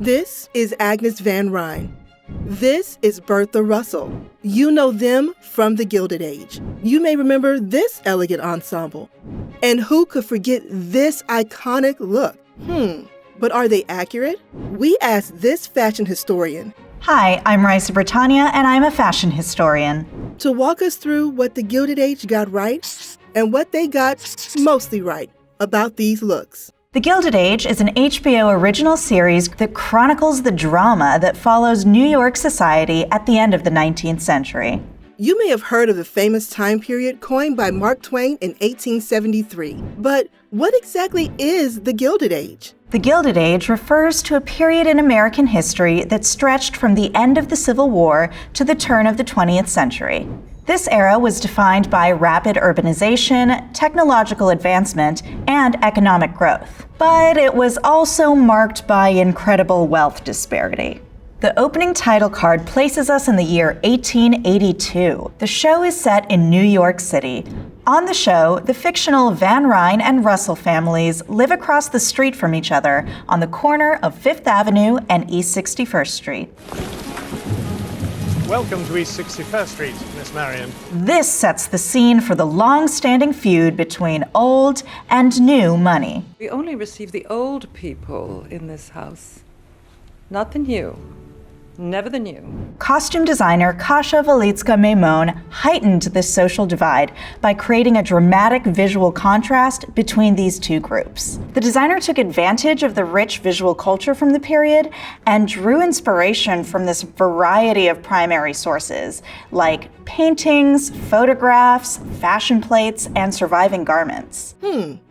This is Agnes van Rhijn. This is Bertha Russell. You know them from The Gilded Age. You may remember this elegant ensemble. And who could forget this iconic look? But are they accurate? We asked this fashion historian. Hi, I'm Raissa Bretaña, and I'm a fashion historian. To walk us through what The Gilded Age got right and what they got mostly right about these looks. The Gilded Age is an HBO original series that chronicles the drama that follows New York society at the end of the 19th century. You may have heard of the famous time period coined by Mark Twain in 1873. But what exactly is the Gilded Age? The Gilded Age refers to a period in American history that stretched from the end of the Civil War to the turn of the 20th century. This era was defined by rapid urbanization, technological advancement, and economic growth. But it was also marked by incredible wealth disparity. The opening title card places us in the year 1882. The show is set in New York City. On the show, the fictional Van Rhijn and Russell families live across the street from each other on the corner of Fifth Avenue and East 61st Street. Welcome to East 61st Street, Miss Marion. This sets the scene for the long-standing feud between old and new money. We only receive the old people in this house, not the new. Never the new. Costume designer Kasia Walicka-Maimon heightened this social divide by creating a dramatic visual contrast between these two groups. The designer took advantage of the rich visual culture from the period and drew inspiration from this variety of primary sources, like paintings, photographs, fashion plates, and surviving garments.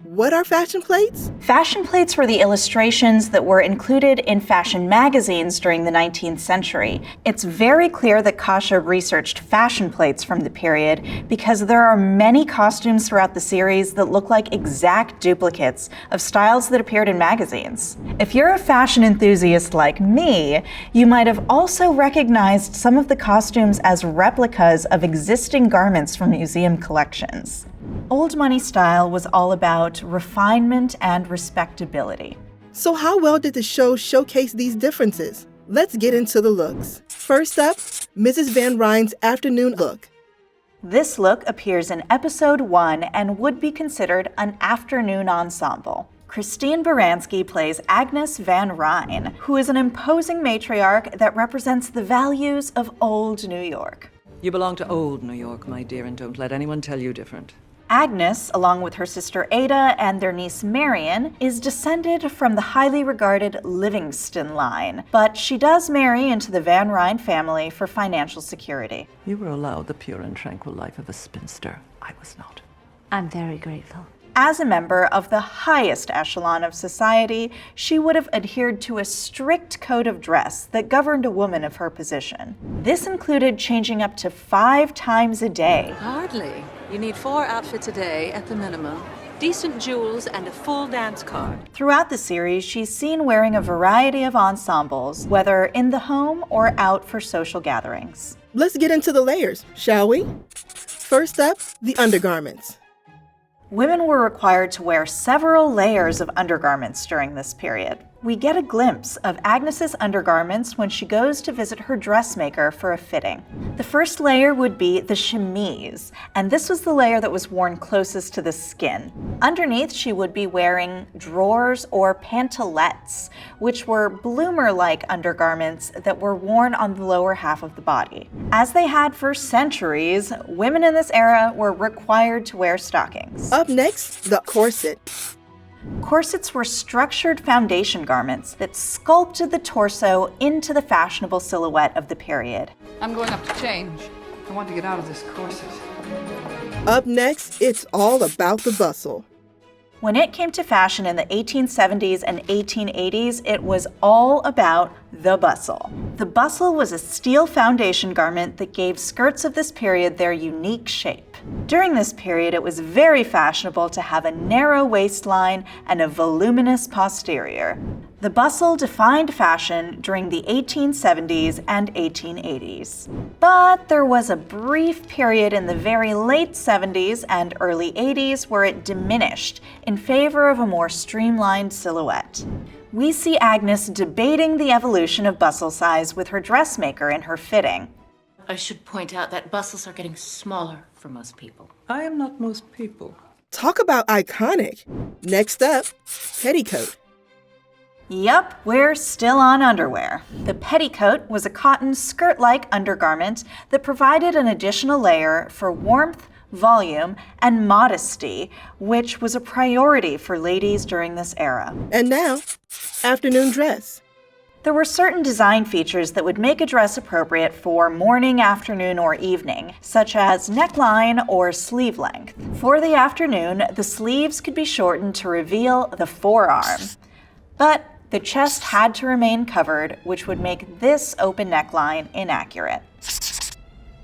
What are fashion plates? Fashion plates were the illustrations that were included in fashion magazines during the 19th century. It's very clear that Kasia researched fashion plates from the period because there are many costumes throughout the series that look like exact duplicates of styles that appeared in magazines. If you're a fashion enthusiast like me, you might have also recognized some of the costumes as replicas of existing garments from museum collections. Old money style was all about refinement and respectability. So how well did the show showcase these differences? Let's get into the looks. First up, Mrs. Van Rhijn's afternoon look. This look appears in episode 1 and would be considered an afternoon ensemble. Christine Baranski plays Agnes van Rhijn, who is an imposing matriarch that represents the values of old New York. You belong to old New York, my dear, and don't let anyone tell you different. Agnes, along with her sister Ada and their niece Marion, is descended from the highly regarded Livingston line, but she does marry into the Van Rhijn family for financial security. You were allowed the pure and tranquil life of a spinster. I was not. I'm very grateful. As a member of the highest echelon of society, she would have adhered to a strict code of dress that governed a woman of her position. This included changing up to 5 times a day. Hardly. You need 4 outfits a day at the minimum, decent jewels, and a full dance card. Throughout the series, she's seen wearing a variety of ensembles, whether in the home or out for social gatherings. Let's get into the layers, shall we? First up, the undergarments. Women were required to wear several layers of undergarments during this period. We get a glimpse of Agnes's undergarments when she goes to visit her dressmaker for a fitting. The first layer would be the chemise, and this was the layer that was worn closest to the skin. Underneath, she would be wearing drawers or pantalettes, which were bloomer-like undergarments that were worn on the lower half of the body. As they had for centuries, women in this era were required to wear stockings. Up next, the corset. Corsets were structured foundation garments that sculpted the torso into the fashionable silhouette of the period. I'm going up to change. I want to get out of this corset. Up next, it's all about the bustle. When it came to fashion in the 1870s and 1880s, it was all about the bustle. The bustle was a steel foundation garment that gave skirts of this period their unique shape. During this period, it was very fashionable to have a narrow waistline and a voluminous posterior. The bustle defined fashion during the 1870s and 1880s. But there was a brief period in the very late 70s and early 80s where it diminished in favor of a more streamlined silhouette. we see Agnes debating the evolution of bustle size with her dressmaker in her fitting. I should point out that bustles are getting smaller for most people. I am not most people. Talk about iconic. Next up, petticoat. Yup, we're still on underwear. The petticoat was a cotton skirt-like undergarment that provided an additional layer for warmth, volume, and modesty, which was a priority for ladies during this era. And now, afternoon dress. There were certain design features that would make a dress appropriate for morning, afternoon, or evening, such as neckline or sleeve length. For the afternoon, the sleeves could be shortened to reveal the forearm. But the chest had to remain covered, which would make this open neckline inaccurate.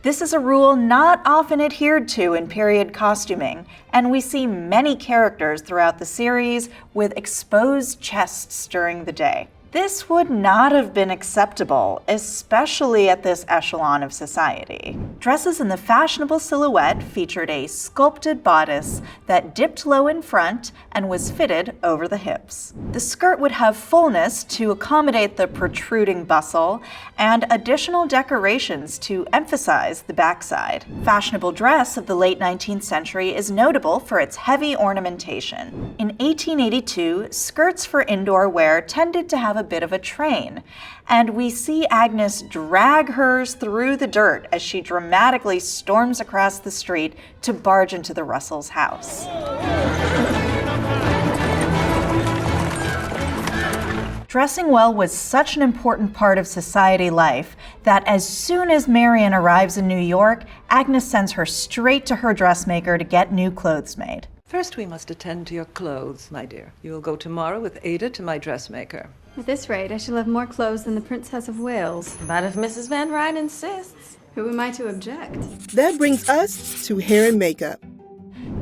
This is a rule not often adhered to in period costuming, and we see many characters throughout the series with exposed chests during the day. This would not have been acceptable, especially at this echelon of society. Dresses in the fashionable silhouette featured a sculpted bodice that dipped low in front and was fitted over the hips. The skirt would have fullness to accommodate the protruding bustle and additional decorations to emphasize the backside. Fashionable dress of the late 19th century is notable for its heavy ornamentation. In 1882, skirts for indoor wear tended to have a bit of a train, and we see Agnes drag hers through the dirt as she dramatically storms across the street to barge into the Russells' house. Dressing well was such an important part of society life that as soon as Marian arrives in New York, Agnes sends her straight to her dressmaker to get new clothes made. First, we must attend to your clothes, my dear. You will go tomorrow with Ada to my dressmaker. At this rate, I shall have more clothes than the Princess of Wales. But if Mrs. van Rhijn insists. Who am I to object? That brings us to hair and makeup.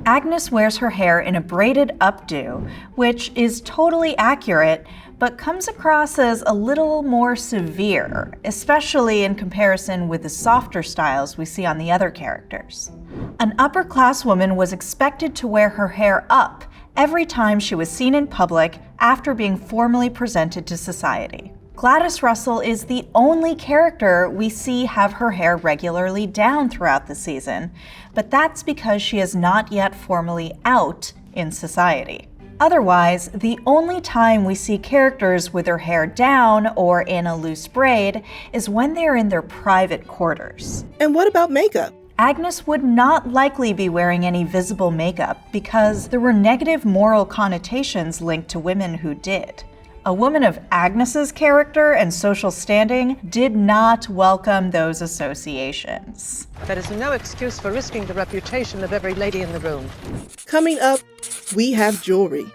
Agnes wears her hair in a braided updo, which is totally accurate, but comes across as a little more severe, especially in comparison with the softer styles we see on the other characters. An upper-class woman was expected to wear her hair up every time she was seen in public after being formally presented to society. Gladys Russell is the only character we see have her hair regularly down throughout the season, but that's because she is not yet formally out in society. Otherwise, the only time we see characters with their hair down or in a loose braid is when they are in their private quarters. And what about makeup? Agnes would not likely be wearing any visible makeup because there were negative moral connotations linked to women who did. A woman of Agnes's character and social standing did not welcome those associations. That is no excuse for risking the reputation of every lady in the room. Coming up, we have jewelry.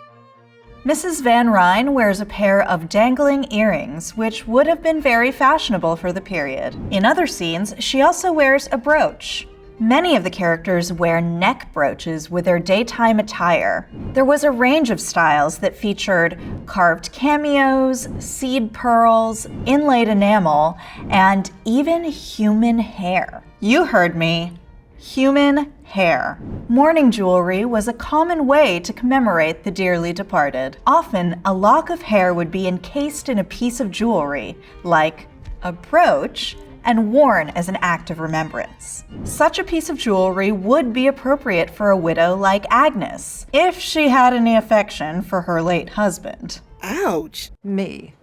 Mrs. Van Rhijn wears a pair of dangling earrings, which would have been very fashionable for the period. In other scenes, she also wears a brooch. Many of the characters wear neck brooches with their daytime attire. There was a range of styles that featured carved cameos, seed pearls, inlaid enamel, and even human hair. You heard me. Human hair. Mourning jewelry was a common way to commemorate the dearly departed. Often, a lock of hair would be encased in a piece of jewelry, like a brooch, and worn as an act of remembrance. Such a piece of jewelry would be appropriate for a widow like Agnes, if she had any affection for her late husband. Ouch. Me,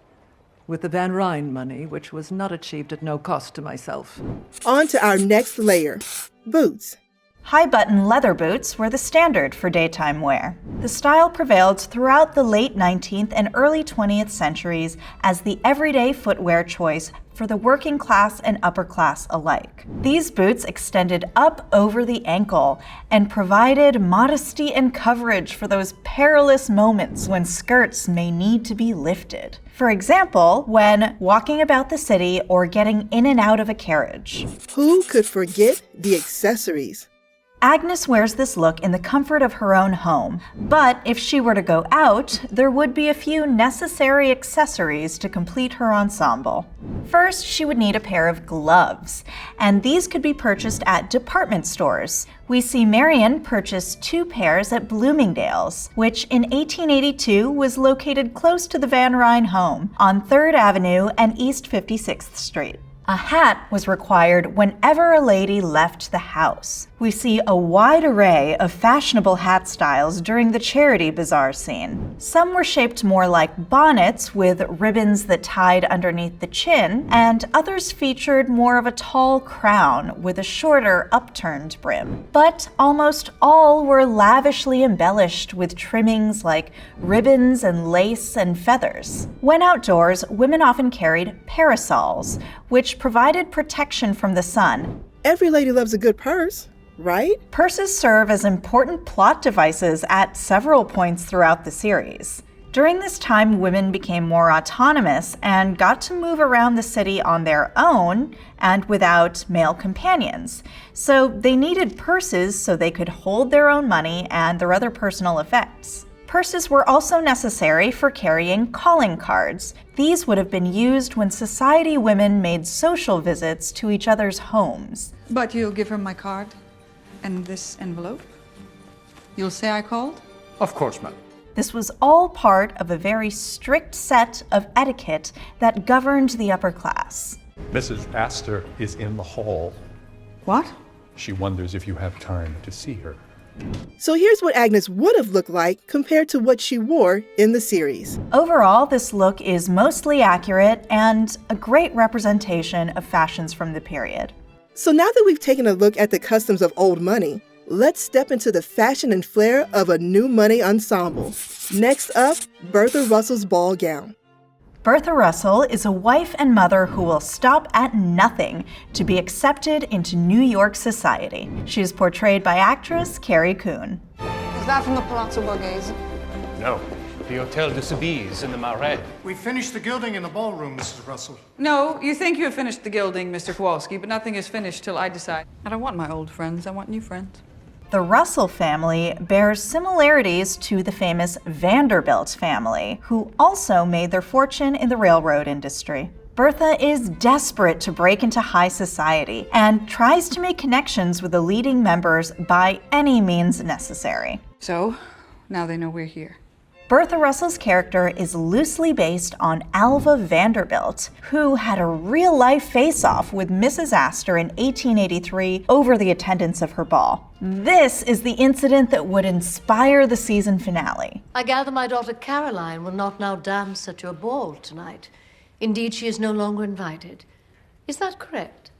with the Van Rhijn money, which was not achieved at no cost to myself. On to our next layer, boots. High-button leather boots were the standard for daytime wear. The style prevailed throughout the late 19th and early 20th centuries as the everyday footwear choice for the working class and upper class alike. These boots extended up over the ankle and provided modesty and coverage for those perilous moments when skirts may need to be lifted. For example, when walking about the city or getting in and out of a carriage. Who could forget the accessories? Agnes wears this look in the comfort of her own home, but if she were to go out, there would be a few necessary accessories to complete her ensemble. First, she would need a pair of gloves, and these could be purchased at department stores. We see Marion purchase 2 pairs at Bloomingdale's, which in 1882 was located close to the Van Rhijn home on 3rd Avenue and East 56th Street. A hat was required whenever a lady left the house. We see a wide array of fashionable hat styles during the charity bazaar scene. Some were shaped more like bonnets with ribbons that tied underneath the chin, and others featured more of a tall crown with a shorter upturned brim. But almost all were lavishly embellished with trimmings like ribbons and lace and feathers. When outdoors, women often carried parasols, which provided protection from the sun. Every lady loves a good purse, right? Purses serve as important plot devices at several points throughout the series. During this time, women became more autonomous and got to move around the city on their own and without male companions. So they needed purses so they could hold their own money and their other personal effects. Purses were also necessary for carrying calling cards. These would have been used when society women made social visits to each other's homes. But you'll give her my card and this envelope? You'll say I called? Of course, ma'am. This was all part of a very strict set of etiquette that governed the upper class. Mrs. Astor is in the hall. What? She wonders if you have time to see her. So here's what Agnes would have looked like compared to what she wore in the series. Overall, this look is mostly accurate and a great representation of fashions from the period. So now that we've taken a look at the customs of old money, let's step into the fashion and flair of a new money ensemble. Next up, Bertha Russell's ball gown. Bertha Russell is a wife and mother who will stop at nothing to be accepted into New York society. She is portrayed by actress Carrie Coon. Is that from the Palazzo Borghese? No, the Hotel de Soubise in the Marais. We finished the gilding in the ballroom, Mrs. Russell. No, you think you have finished the gilding, Mr. Kowalski, but nothing is finished till I decide. I don't want my old friends, I want new friends. The Russell family bears similarities to the famous Vanderbilt family, who also made their fortune in the railroad industry. Bertha is desperate to break into high society and tries to make connections with the leading members by any means necessary. So, now they know we're here. Bertha Russell's character is loosely based on Alva Vanderbilt, who had a real-life face-off with Mrs. Astor in 1883 over the attendance of her ball. This is the incident that would inspire the season finale. I gather my daughter Caroline will not now dance at your ball tonight. Indeed, she is no longer invited. Is that correct?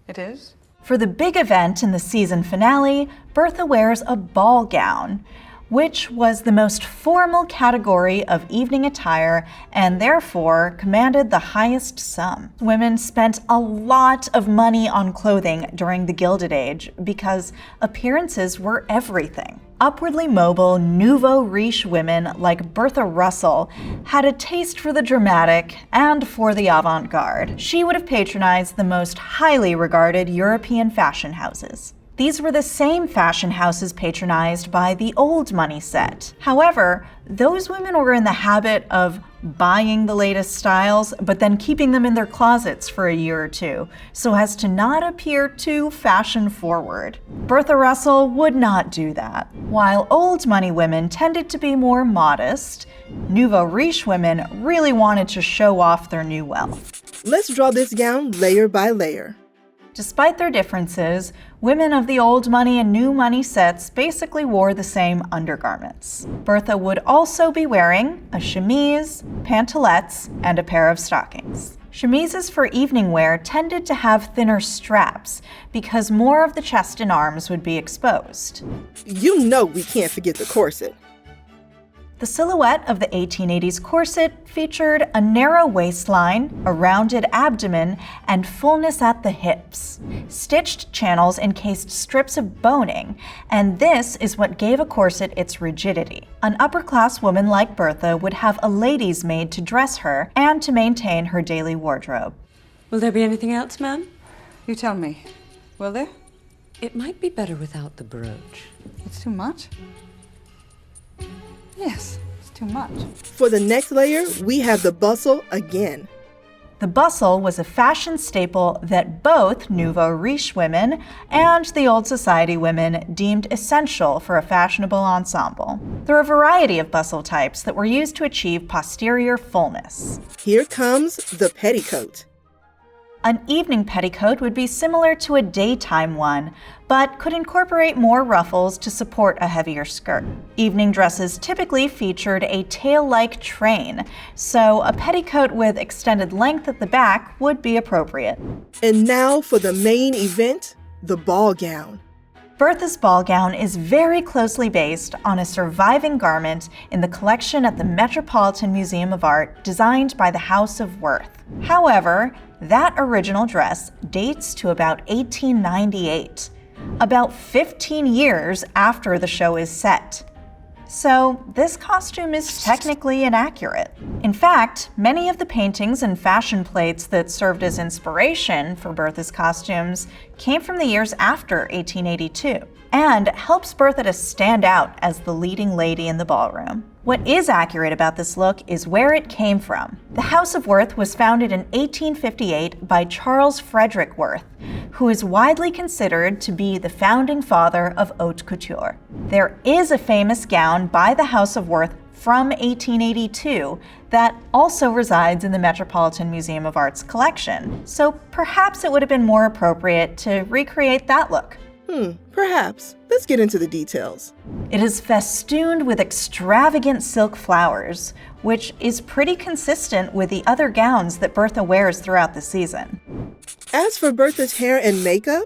It is? For the big event in the season finale, Bertha wears a ball gown, which was the most formal category of evening attire and therefore commanded the highest sum. Women spent a lot of money on clothing during the Gilded Age because appearances were everything. Upwardly mobile, nouveau riche women like Bertha Russell had a taste for the dramatic and for the avant-garde. She would have patronized the most highly regarded European fashion houses. These were the same fashion houses patronized by the old money set. However, those women were in the habit of buying the latest styles, but then keeping them in their closets for a year or two, so as to not appear too fashion forward. Bertha Russell would not do that. While old money women tended to be more modest, nouveau riche women really wanted to show off their new wealth. Let's draw this gown layer by layer. Despite their differences, women of the old money and new money sets basically wore the same undergarments. Bertha would also be wearing a chemise, pantalettes, and a pair of stockings. Chemises for evening wear tended to have thinner straps because more of the chest and arms would be exposed. You know we can't forget the corset. The silhouette of the 1880s corset featured a narrow waistline, a rounded abdomen, and fullness at the hips. Stitched channels encased strips of boning, and this is what gave a corset its rigidity. An upper-class woman like Bertha would have a lady's maid to dress her and to maintain her daily wardrobe. Will there be anything else, ma'am? You tell me. Will there? It might be better without the brooch. It's too much? Yes, it's too much. For the next layer, we have the bustle again. The bustle was a fashion staple that both nouveau riche women and the old society women deemed essential for a fashionable ensemble. There are a variety of bustle types that were used to achieve posterior fullness. Here comes the petticoat. An evening petticoat would be similar to a daytime one, but could incorporate more ruffles to support a heavier skirt. Evening dresses typically featured a tail-like train, so a petticoat with extended length at the back would be appropriate. And now for the main event, the ball gown. Bertha's ball gown is very closely based on a surviving garment in the collection at the Metropolitan Museum of Art designed by the House of Worth. However, that original dress dates to about 1898, about 15 years after the show is set. So this costume is technically inaccurate. In fact, many of the paintings and fashion plates that served as inspiration for Bertha's costumes came from the years after 1882 and helps Bertha to stand out as the leading lady in the ballroom. What is accurate about this look is where it came from. The House of Worth was founded in 1858 by Charles Frederick Worth, who is widely considered to be the founding father of haute couture. There is a famous gown by the House of Worth from 1882 that also resides in the Metropolitan Museum of Art's collection, so perhaps it would have been more appropriate to recreate that look. Perhaps. Let's get into the details. It is festooned with extravagant silk flowers, which is pretty consistent with the other gowns that Bertha wears throughout the season. As for Bertha's hair and makeup,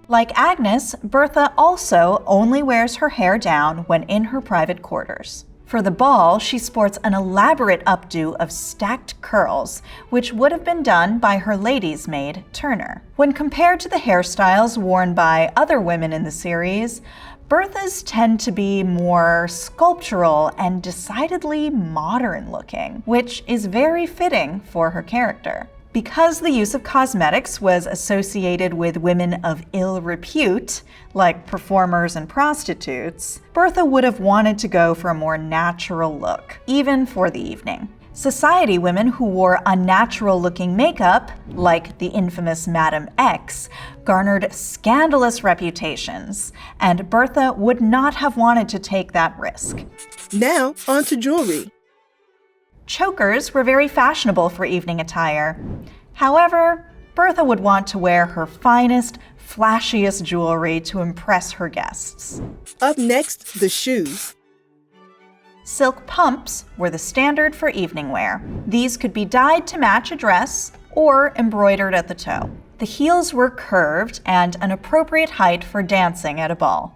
like Agnes, Bertha also only wears her hair down when in her private quarters. For the ball, she sports an elaborate updo of stacked curls, which would have been done by her lady's maid, Turner. When compared to the hairstyles worn by other women in the series, Bertha's tend to be more sculptural and decidedly modern looking, which is very fitting for her character. Because the use of cosmetics was associated with women of ill repute, like performers and prostitutes, Bertha would have wanted to go for a more natural look, even for the evening. Society women who wore unnatural-looking makeup, like the infamous Madame X, garnered scandalous reputations, and Bertha would not have wanted to take that risk. Now, on to jewelry. Chokers were very fashionable for evening attire. However, Bertha would want to wear her finest, flashiest jewelry to impress her guests. Up next, the shoes. Silk pumps were the standard for evening wear. These could be dyed to match a dress or embroidered at the toe. The heels were curved and an appropriate height for dancing at a ball.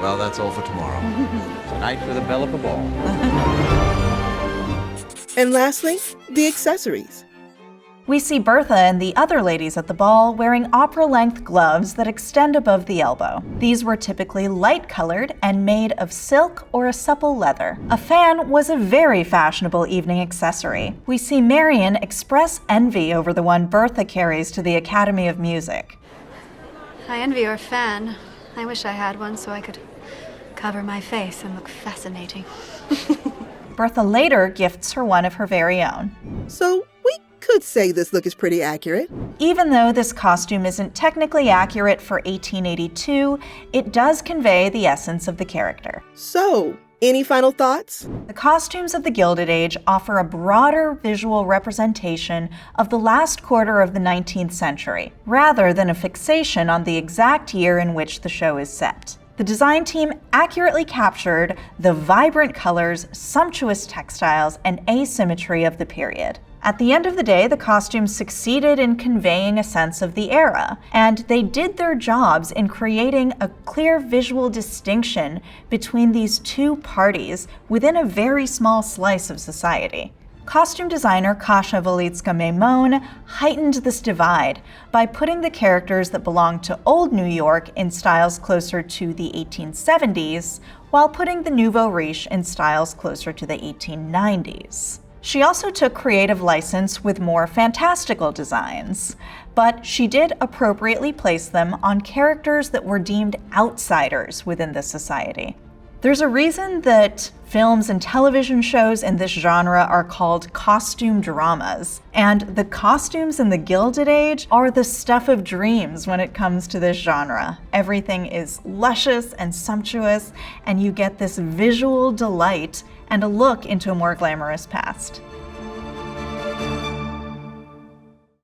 Well, that's all for tomorrow. Tonight for the belle of the ball. And lastly, the accessories. We see Bertha and the other ladies at the ball wearing opera-length gloves that extend above the elbow. These were typically light-colored and made of silk or a supple leather. A fan was a very fashionable evening accessory. We see Marion express envy over the one Bertha carries to the Academy of Music. I envy your fan. I wish I had one so I could cover my face and look fascinating. Bertha later gifts her one of her very own. So we could say this look is pretty accurate. Even though this costume isn't technically accurate for 1882, it does convey the essence of the character. So, any final thoughts? The costumes of the Gilded Age offer a broader visual representation of the last quarter of the 19th century, rather than a fixation on the exact year in which the show is set. The design team accurately captured the vibrant colors, sumptuous textiles, and asymmetry of the period. At the end of the day, the costumes succeeded in conveying a sense of the era, and they did their jobs in creating a clear visual distinction between these two parties within a very small slice of society. Costume designer Kasia Wolicka-Maimon heightened this divide by putting the characters that belonged to old New York in styles closer to the 1870s, while putting the nouveau riche in styles closer to the 1890s. She also took creative license with more fantastical designs, but she did appropriately place them on characters that were deemed outsiders within the society. There's a reason that films and television shows in this genre are called costume dramas, and the costumes in the Gilded Age are the stuff of dreams when it comes to this genre. Everything is luscious and sumptuous, and you get this visual delight and a look into a more glamorous past.